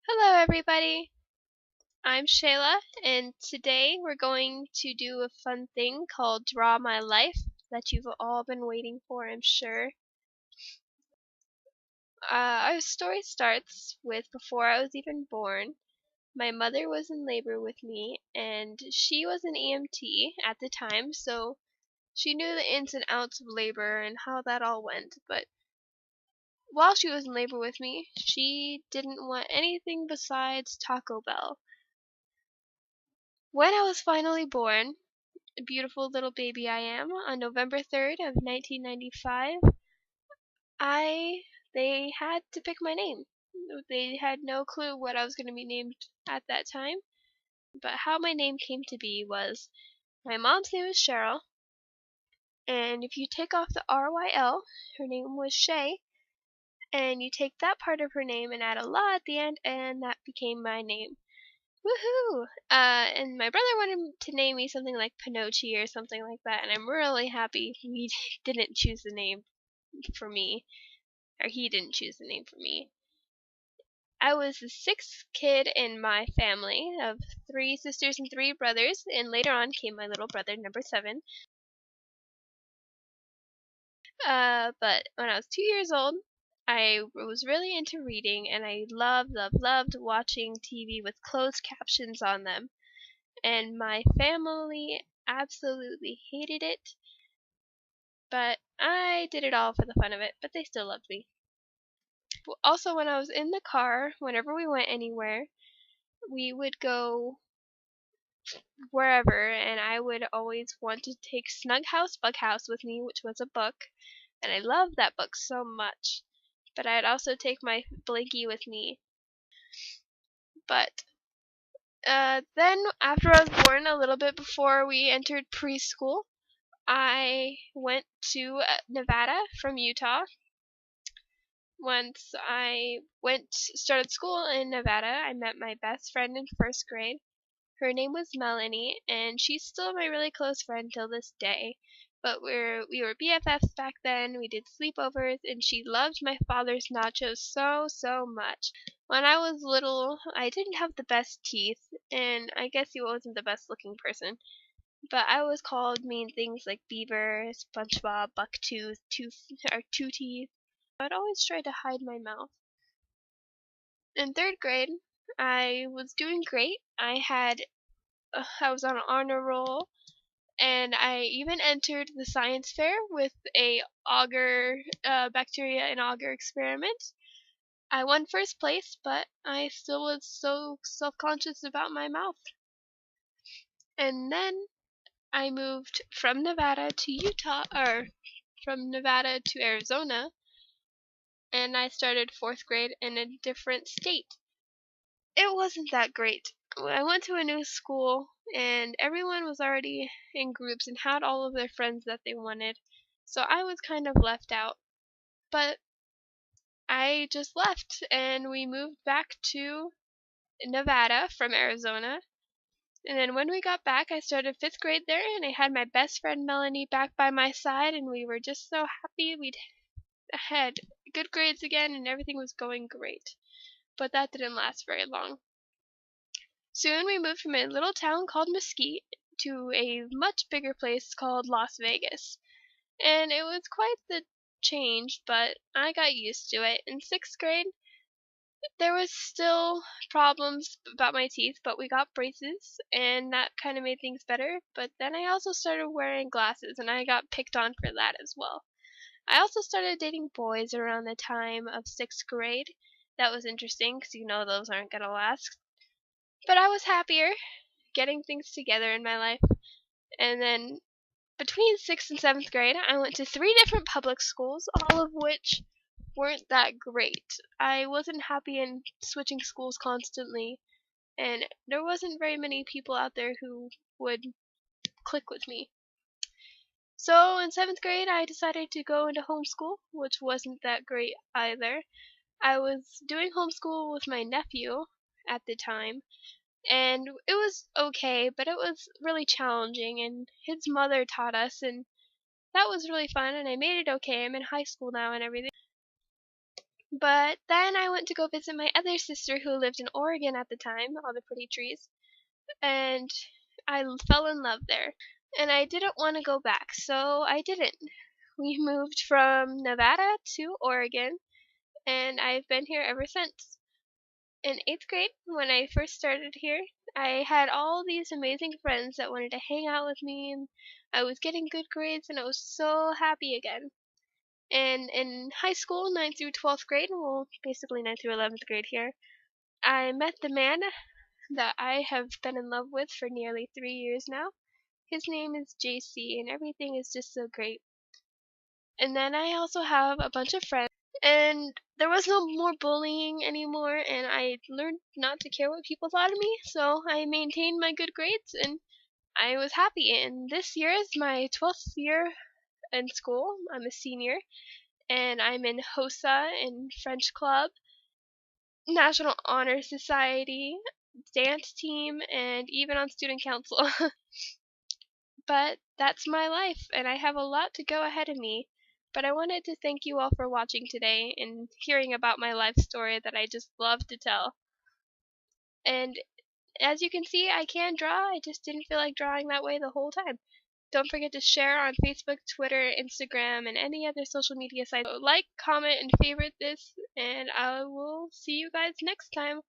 Hello, everybody. I'm Shayla, and today we're going to do a fun thing called Draw My Life that you've all been waiting for, I'm sure. Our story starts with before I was even born. My mother was in labor with me, and she was an EMT at the time, so she knew the ins and outs of labor and how that all went. But while she was in labor with me, she didn't want anything besides Taco Bell. When I was finally born, beautiful little baby I am, on November 3rd of 1995, I they had to pick my name. They had no clue what I was going to be named at that time, but how my name came to be was my mom's name is Cheryl, and if you take off the RYL, her name was Shay, and you take that part of her name and add a la at the end, and that became my name. Woohoo! And my brother wanted to name me something like Pinochi or something like that, and I'm really happy he didn't choose the name for me, or he didn't choose the name for me. I was the sixth kid in my family of 3 sisters and 3 brothers, and later on came my little brother, number 7. But when I was 2 years old, I was really into reading, and I loved watching TV with closed captions on them. And my family absolutely hated it, but I did it all for the fun of it, but they still loved me. Also, when I was in the car, whenever we went anywhere, we would go wherever, and I would always want to take Snug House Bug House with me, which was a book, and I loved that book so much. But I'd also take my blankie with me. But then, after I was born, a little bit before we entered preschool, I went to Nevada from Utah. Once I started school in Nevada, I met my best friend in first grade. Her name was Melanie, and she's still my really close friend till this day. But we were BFFs back then. We did sleepovers, and she loved my father's nachos so much. When I was little, I didn't have the best teeth, and I guess he wasn't the best looking person. But I was called mean things like Beaver, SpongeBob, Bucktooth, or Two Teeth. I'd always try to hide my mouth. In third grade, I was doing great. I was on an honor roll, and I even entered the science fair with a bacteria and auger experiment. I won first place, but I still was so self-conscious about my mouth. And then I moved from Nevada to Utah, or from Nevada to Arizona, and I started fourth grade in a different state. It wasn't that great. I went to a new school, and everyone was already in groups and had all of their friends that they wanted, so I was kind of left out. But I just left, and we moved back to Nevada from Arizona. And then when we got back, I started fifth grade there, and I had my best friend Melanie back by my side, and we were just so happy we'd had good grades again, and everything was going great. But that didn't last very long. Soon we moved from a little town called Mesquite to a much bigger place called Las Vegas, and it was quite the change, but I got used to it. In sixth grade, there was still problems about my teeth, but we got braces, and that kind of made things better. But then I also started wearing glasses, and I got picked on for that as well. I also started dating boys around the time of sixth grade. That was interesting, because those aren't going to last. But I was happier getting things together in my life. And then between 6th and 7th grade, I went to 3 different public schools, all of which weren't that great. I wasn't happy in switching schools constantly, and there wasn't very many people out there who would click with me. So in 7th grade, I decided to go into homeschool, which wasn't that great either. I was doing homeschool with my nephew at the time, and it was okay, but it was really challenging, and his mother taught us, and that was really fun, and I made it okay. I'm in high school now and everything. But then I went to go visit my other sister who lived in Oregon at the time, all the pretty trees, and I fell in love there. And I didn't want to go back, so I didn't. We moved from Nevada to Oregon, and I've been here ever since. In 8th grade, when I first started here, I had all these amazing friends that wanted to hang out with me, and I was getting good grades, and I was so happy again. And in high school, 9th through 12th grade, well, basically 9th through 11th grade here, I met the man that I have been in love with for nearly 3 years now. His name is JC, and everything is just so great. And then I also have a bunch of friends, and there was no more bullying anymore, and I learned not to care what people thought of me, so I maintained my good grades, and I was happy. And this year is my 12th year in school. I'm a senior, and I'm in HOSA in French Club, National Honor Society, dance team, and even on student council. But that's my life, and I have a lot to go ahead of me. But I wanted to thank you all for watching today and hearing about my life story that I just love to tell. And as you can see, I can draw. I just didn't feel like drawing that way the whole time. Don't forget to share on Facebook, Twitter, Instagram, and any other social media sites. So like, comment, and favorite this, and I will see you guys next time.